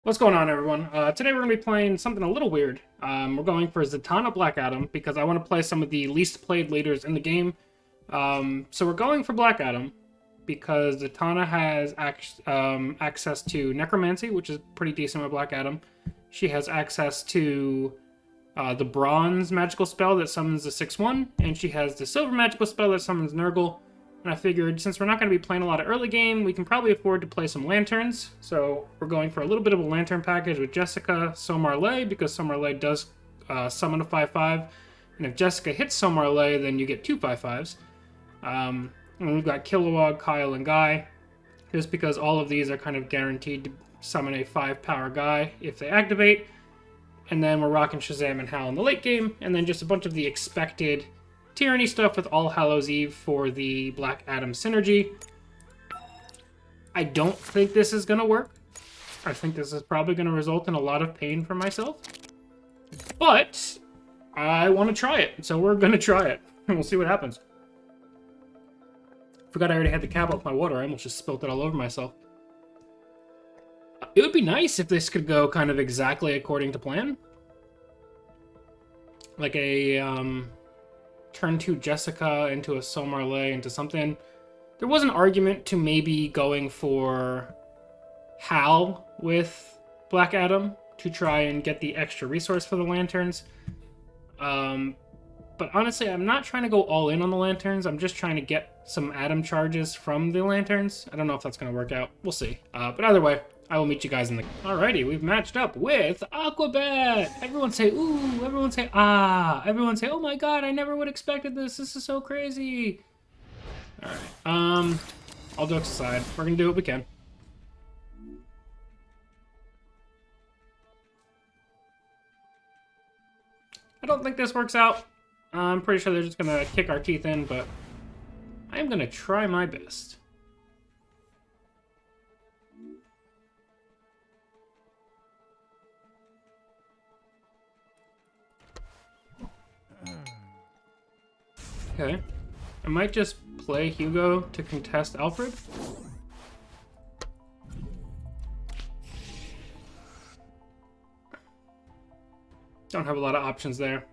What's going on, everyone? Today we're going to be playing something a little weird. We're going for Zatanna Black Adam because I want to play some of the least played leaders in the game. So we're going for Black Adam because Zatanna has access to Necromancy, which is pretty decent with Black Adam. She has access to the Bronze magical spell that summons the 6/1, and she has the Silver magical spell that summons Nurgle. And I figured, since we're not going to be playing a lot of early game, we can probably afford to play some Lanterns. So we're going for a little bit of a Lantern package with Jessica, Somarley, because Somarley does summon a 5/5. And if Jessica hits Somarley, then you get two 5/5s. And we've got Kilowog, Kyle, and Guy, just because all of these are kind of guaranteed to summon a 5-power Guy if they activate. And then we're rocking Shazam and Hal in the late game, and then just a bunch of the expected Tyranny stuff with All Hallows Eve for the Black Adam synergy. I don't think this is going to work. I think this is probably going to result in a lot of pain for myself. But I want to try it, so we're going to try it, and we'll see what happens. Forgot I already had the cap off my water. I almost just spilt it all over myself. It would be nice if this could go kind of exactly according to plan. Like a turn 2 Jessica into a Somarley into something. There was an argument to maybe going for Hal with Black Adam to try and get the extra resource for the Lanterns. But honestly, I'm not trying to go all in on the Lanterns. I'm just trying to get some Adam charges from the Lanterns. I don't know if that's going to work out. We'll see. But either way, I will meet you guys in the... Alrighty, we've matched up with Aquabat! Everyone say, ooh! Everyone say, ah! Everyone say, oh my god, I never would have expected this! This is so crazy! Alright, all jokes aside, we're gonna do what we can. I don't think this works out. I'm pretty sure they're just gonna kick our teeth in, but I'm gonna try my best. Okay. I might just play Hugo to contest Alfred. Don't have a lot of options there.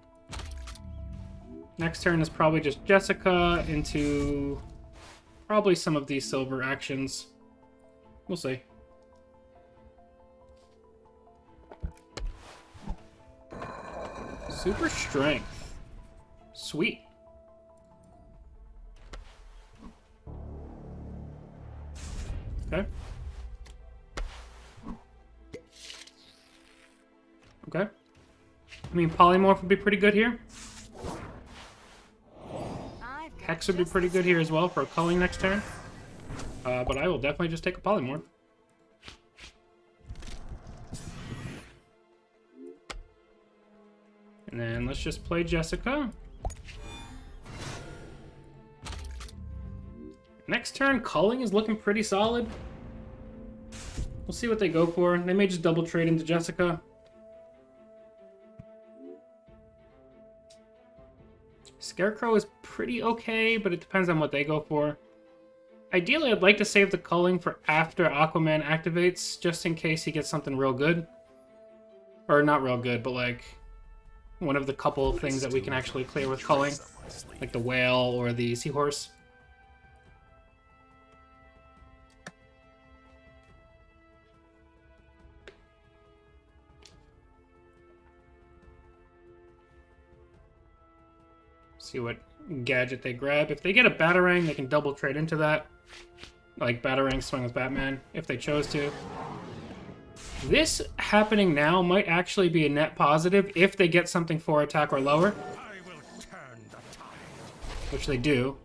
Next turn is probably just Jessica into probably some of these silver actions. We'll see. Super strength. Sweet. Okay. Okay. I mean, Polymorph would be pretty good here. Hex would be pretty good here as well for a culling next turn. But I will definitely just take a Polymorph. And then let's just play Jessica. Next turn, culling is looking pretty solid. We'll see what they go for. They may just double trade into Jessica. Scarecrow is pretty okay, but it depends on what they go for. Ideally, I'd like to save the culling for after Aquaman activates, just in case he gets something real good. Or not real good, but like one of the couple of things that we can actually clear with culling. Like the whale or the seahorse. See what gadget they grab. If they get a Batarang, they can double trade into that. Like Batarang swing with Batman, if they chose to. This happening now might actually be a net positive if they get something for attack or lower. Which they do.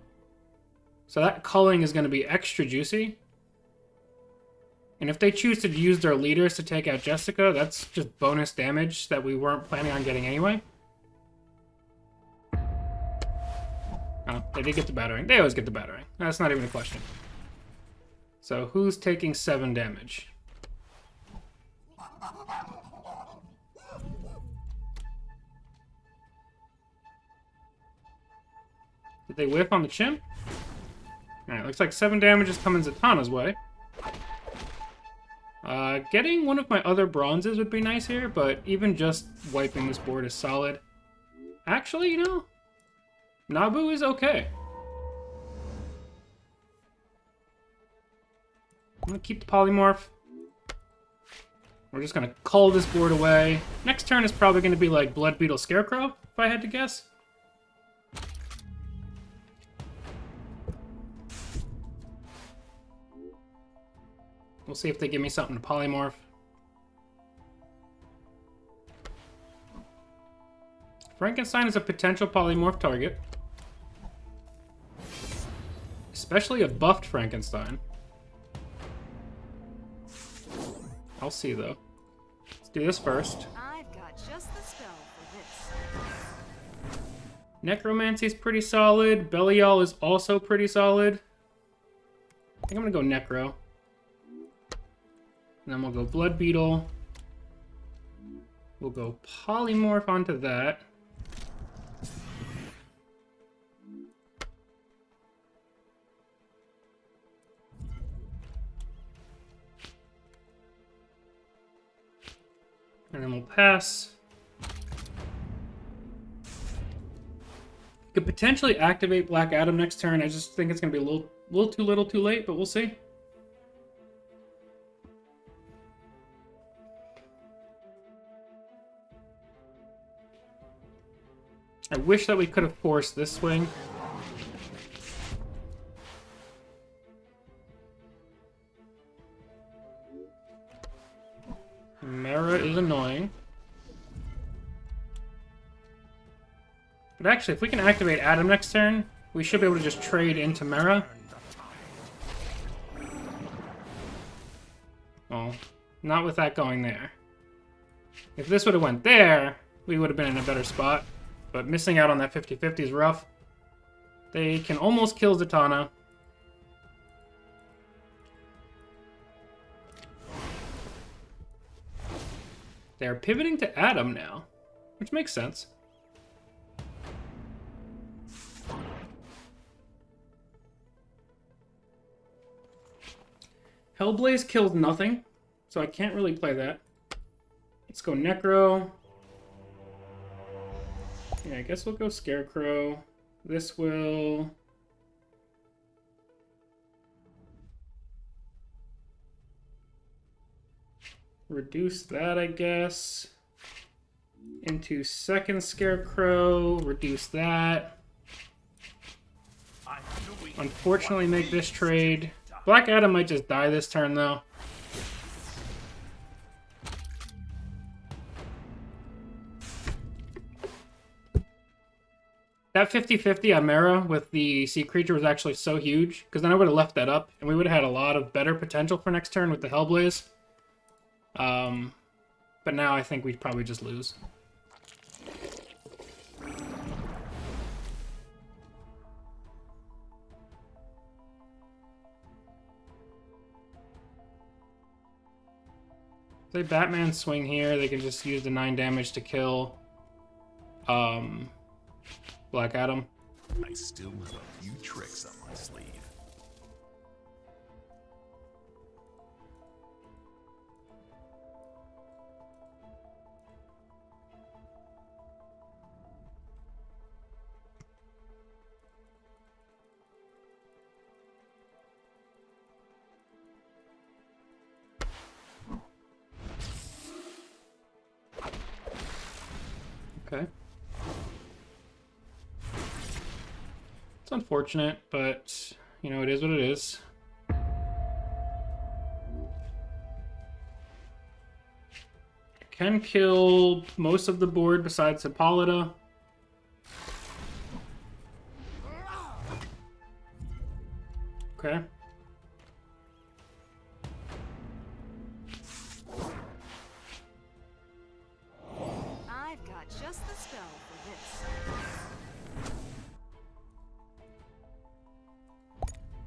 So that culling is going to be extra juicy. And if they choose to use their leaders to take out Jessica, that's just bonus damage that we weren't planning on getting anyway. Oh, they did get the Batarang. They always get the Batarang. That's not even a question. So who's taking 7 damage? Did they whiff on the chimp? Alright, looks like 7 damage is coming Zatanna's way. Getting one of my other bronzes would be nice here, but even just wiping this board is solid. Actually, you know, Nabu is okay. I'm gonna keep the polymorph. We're just gonna cull this board away. Next turn is probably gonna be like Blood Beetle Scarecrow, if I had to guess. We'll see if they give me something to polymorph. Frankenstein is a potential polymorph target. Especially a buffed Frankenstein. I'll see, though. Let's do this first. I've got just the spell for this. Necromancy's pretty solid. Belial is also pretty solid. I think I'm gonna go Necro. And then we'll go Blood Beetle. We'll go Polymorph onto that. And then we'll pass. Could potentially activate Black Adam next turn. I just think it's going to be a little too late, but we'll see. I wish that we could have forced this swing. Mara is annoying. But actually, if we can activate Adam next turn, we should be able to just trade into Mara. Well, not with that going there. If this would have went there, we would have been in a better spot. But missing out on that 50-50 is rough. They can almost kill Zatanna. They're pivoting to Adam now, which makes sense. Hellblaze kills nothing, so I can't really play that. Let's go Necro. Yeah, I guess we'll go Scarecrow. This will... reduce that, I guess. Into second Scarecrow. Reduce that. Unfortunately, make this trade. Black Adam might just die this turn, though. That 50-50 on Mara with the Sea Creature was actually so huge, because then I would have left that up, and we would have had a lot of better potential for next turn with the Hellblaze. But now I think we'd probably just lose. If they Batman swing here, they can just use the 9 damage to kill Black Adam. I still have a few tricks up my sleeve. Okay. It's unfortunate, but, you know, it is what it is. Can kill most of the board besides Hippolyta. Okay. I've got just the spell for this.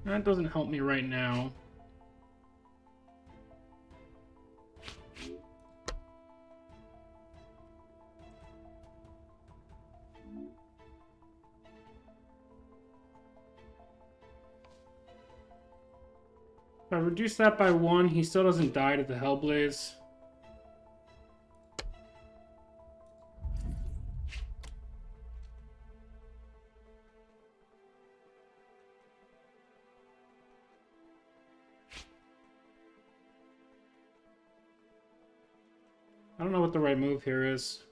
That doesn't help me right now. If I reduce that by 1, he still doesn't die to the Hellblaze. I don't know what the right move here is.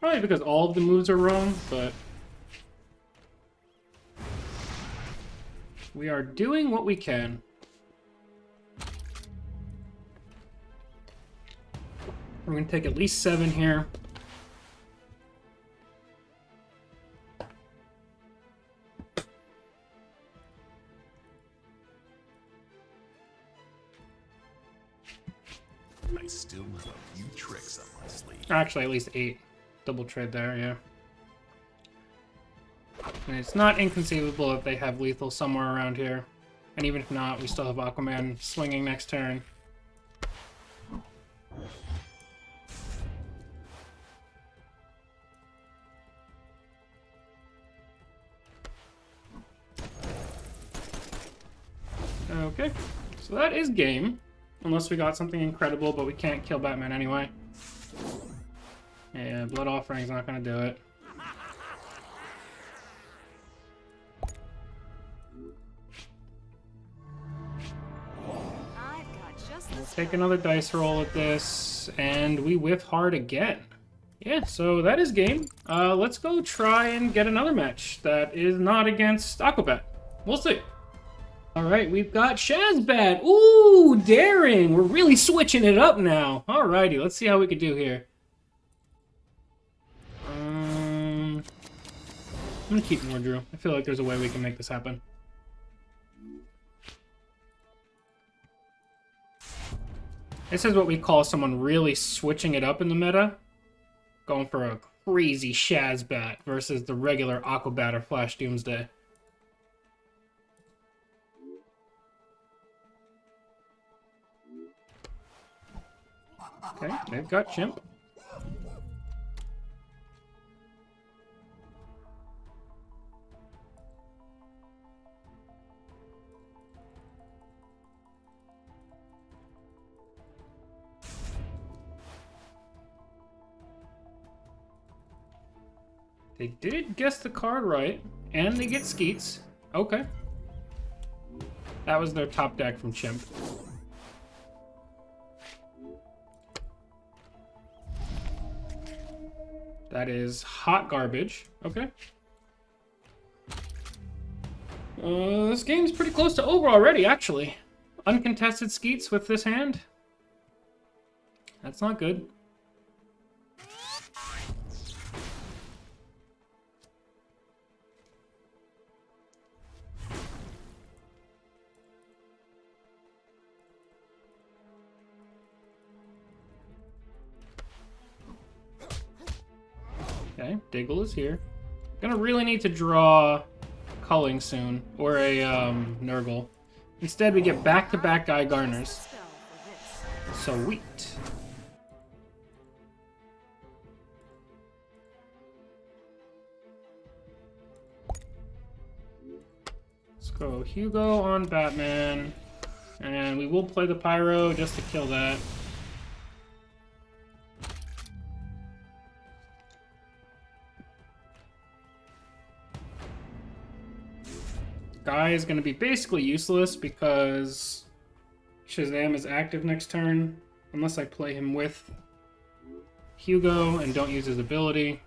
Probably because all of the moves are wrong, but... we are doing what we can. We're going to take at least 7 here. I still have a few tricks up my sleeve. Actually, at least 8. Double trade there, yeah. And it's not inconceivable that they have lethal somewhere around here. And even if not, we still have Aquaman swinging next turn. Okay, so that is game. Unless we got something incredible, but we can't kill Batman anyway. Yeah, Blood Offering's not gonna do it. I've got just the We'll spell. take another dice roll at this, and we whiff hard again. Yeah, so that is game. Let's go try and get another match that is not against Aquabat. We'll see. Alright, we've got Shazbat. Ooh, daring! We're really switching it up now. Alrighty, let's see how we can do here. I'm gonna keep Mordrew. I feel like there's a way we can make this happen. This is what we call someone really switching it up in the meta. Going for a crazy Shazbat versus the regular Aquabat or Flash Doomsday. Okay, they've got Chimp. They did guess the card right, and they get Skeets. Okay. That was their top deck from Chimp. That is hot garbage. Okay. This game's pretty close to over already, actually. Uncontested Skeets with this hand. That's not good. Okay, Diggle is here. Gonna really need to draw Culling soon, or a Nurgle. Instead, we get back-to-back Guy Garners. Spell for this. Sweet. Let's go Hugo on Batman. And we will play the Pyro just to kill that. Guy is going to be basically useless because Shazam is active next turn, unless I play him with Hugo and don't use his ability.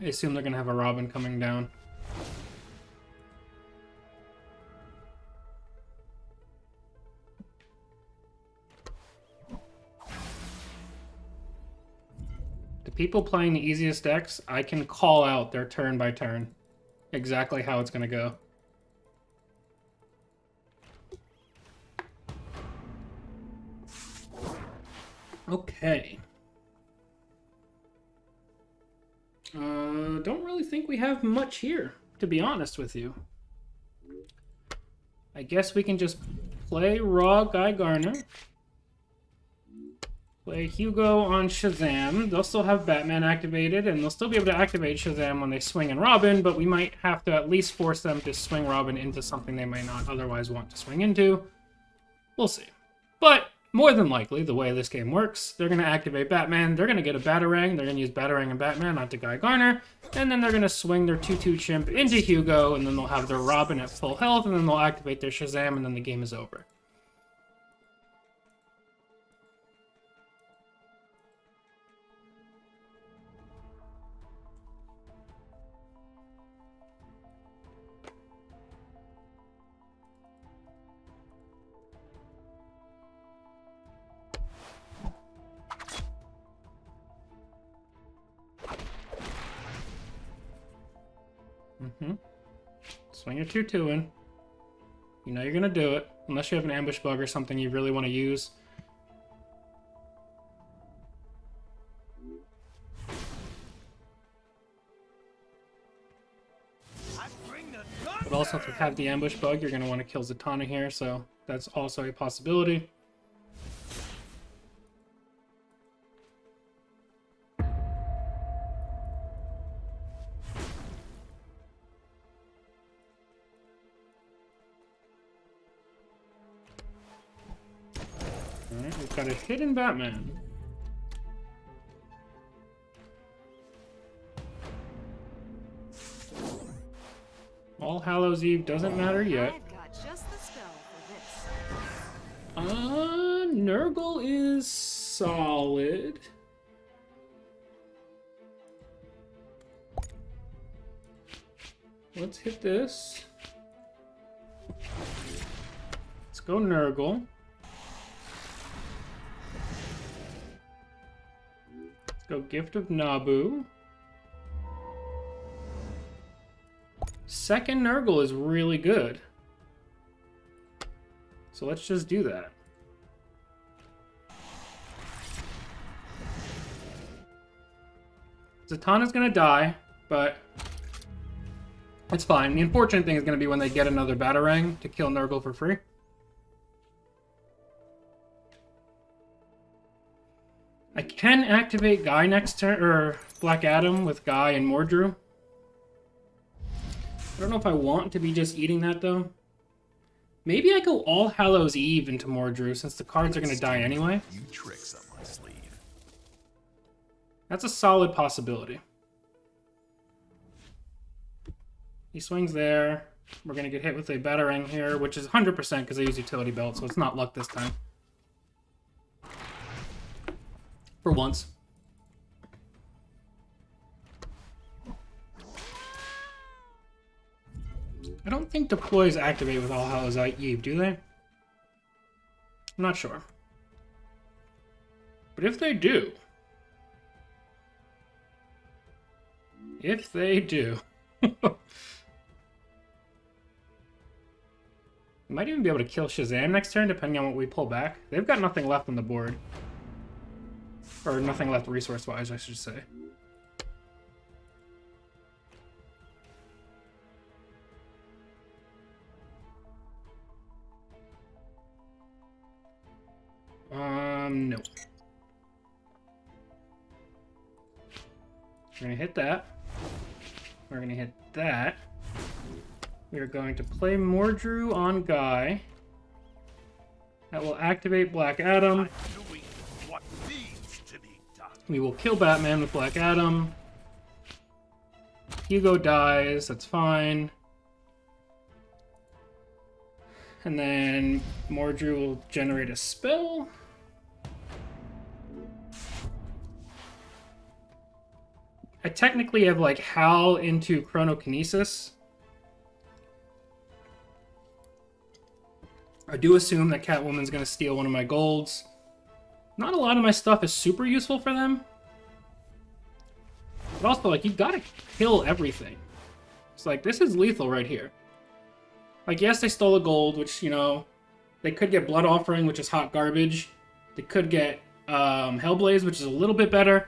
I assume they're going to have a Robin coming down. The people playing the easiest decks, I can call out their turn by turn. Exactly how it's going to go. Okay. Don't really think we have much here, to be honest with you. I guess we can just play raw Guy Garner. Play Hugo on Shazam. They'll still have Batman activated, and they'll still be able to activate Shazam when they swing and Robin, but we might have to at least force them to swing Robin into something they might not otherwise want to swing into. We'll see. But more than likely, the way this game works, they're going to activate Batman, they're going to get a Batarang, they're going to use Batarang and Batman onto Guy Garner, and then they're going to swing their 2/2 chimp into Hugo, and then they'll have their Robin at full health, and then they'll activate their Shazam, and then the game is over. Swing your 2/2 in. You know you're gonna do it, unless you have an ambush bug or something you really want to use. But also, if you have the ambush bug, you're gonna want to kill Zatanna here, so that's also a possibility. Alright, we've got a hidden Batman. All Hallows Eve doesn't matter yet. I've got just the spell for this. Nurgle is solid. Let's hit this. Let's go Nurgle. Let's go Gift of Nabu. Second Nurgle is really good. So let's just do that. Zatanna's gonna die, but it's fine. The unfortunate thing is gonna be when they get another Batarang to kill Nurgle for free. I can activate Guy next turn, or Black Adam with Guy and Mordru. I don't know if I want to be just eating that, though. Maybe I go All Hallows Eve into Mordru, since the cards are going to die anyway. You tricks up my sleeve. That's a solid possibility. He swings there. We're going to get hit with a Batarang here, which is 100% because I use Utility Belt, so it's not luck this time. For once. I don't think deploys activate with All Hallows Eve, do they? I'm not sure. But if they do... If they do... Might even be able to kill Shazam next turn, depending on what we pull back. They've got nothing left on the board. Or nothing left resource-wise, I should say. No. We're gonna hit that. We're gonna hit that. We are going to play Mordru on Guy. That will activate Black Adam. What needs to be done. We will kill Batman with Black Adam. Hugo dies, that's fine. And then Mordru will generate a spell. I technically have like Hal into Chronokinesis. I do assume that Catwoman's gonna steal one of my golds. Not a lot of my stuff is super useful for them. But also, like, you gotta kill everything. It's like, this is lethal right here. Like, yes, they stole a gold, which, you know, they could get Blood Offering, which is hot garbage. They could get Hellblaze, which is a little bit better.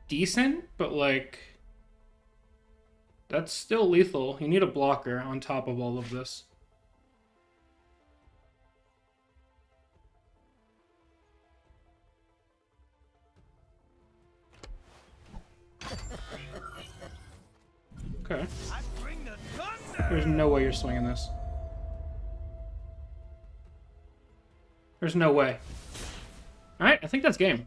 decent, but like that's still lethal. You need a blocker on top of all of this. Okay. There's no way you're swinging this. There's no way. Alright, I think that's game.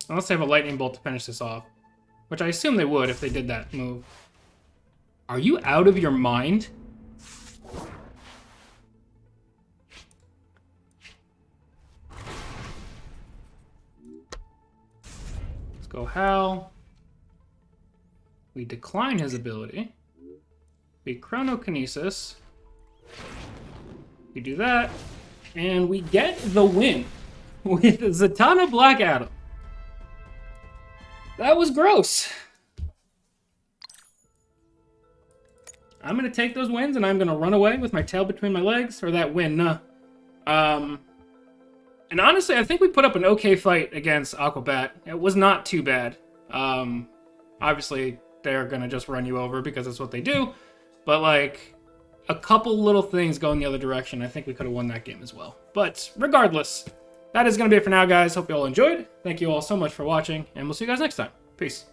Unless they have a lightning bolt to finish this off. Which I assume they would if they did that move. Are you out of your mind? Let's go Hal. We decline his ability. We Chronokinesis. We do that. And we get the win with Zatanna Black Adam. That was gross. I'm going to take those wins and I'm going to run away with my tail between my legs, or that win, nah. And honestly, I think we put up an okay fight against Aquabat. It was not too bad. Obviously, they're going to just run you over because that's what they do. But, like, a couple little things going the other direction, I think we could have won that game as well. But regardless, that is going to be it for now, guys. Hope you all enjoyed. Thank you all so much for watching, and we'll see you guys next time. Peace.